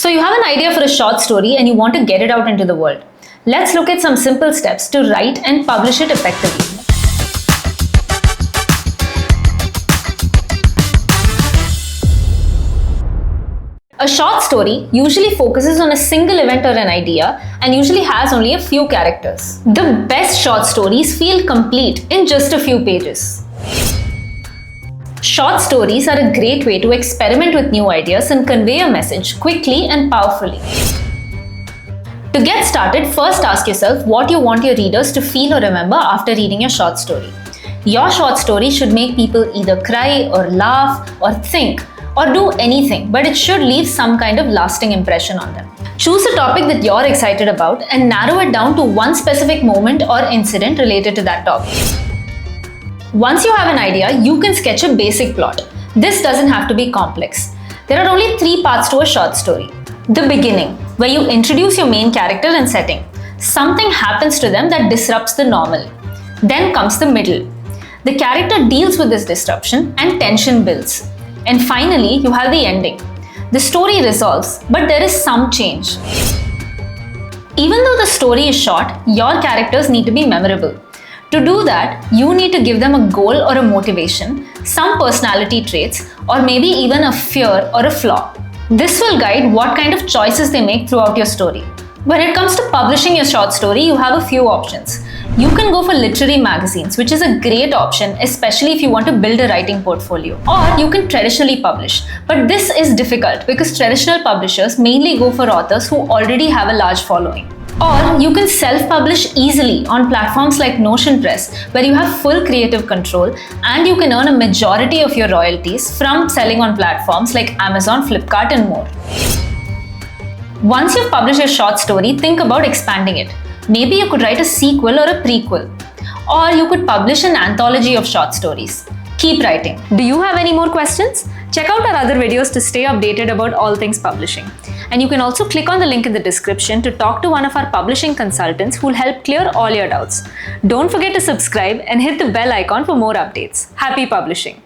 So you have an idea for a short story and you want to get it out into the world. Let's look at some simple steps to write and publish it effectively. A short story usually focuses on a single event or an idea and usually has only a few characters. The best short stories feel complete in just a few pages. Short stories are a great way to experiment with new ideas and convey a message quickly and powerfully. To get started, first ask yourself what you want your readers to feel or remember after reading your short story. Your short story should make people either cry or laugh or think or do anything, but it should leave some kind of lasting impression on them. Choose a topic that you're excited about and narrow it down to one specific moment or incident related to that topic. Once you have an idea, you can sketch a basic plot. This doesn't have to be complex. There are only 3 parts to a short story. The beginning, where you introduce your main character and setting. Something happens to them that disrupts the normal. Then comes the middle. The character deals with this disruption and tension builds. And finally, you have the ending. The story resolves, but there is some change. Even though the story is short, your characters need to be memorable. To do that, you need to give them a goal or a motivation, some personality traits, or maybe even a fear or a flaw. This will guide what kind of choices they make throughout your story. When it comes to publishing your short story, you have a few options. You can go for literary magazines, which is a great option, especially if you want to build a writing portfolio. Or you can traditionally publish. But this is difficult because traditional publishers mainly go for authors who already have a large following. Or you can self-publish easily on platforms like Notion Press, where you have full creative control and you can earn a majority of your royalties from selling on platforms like Amazon, Flipkart, and more. Once you've published a short story, think about expanding it. Maybe you could write a sequel or a prequel. Or you could publish an anthology of short stories. Keep writing. Do you have any more questions? Check out our other videos to stay updated about all things publishing. And you can also click on the link in the description to talk to one of our publishing consultants who will help clear all your doubts. Don't forget to subscribe and hit the bell icon for more updates. Happy publishing!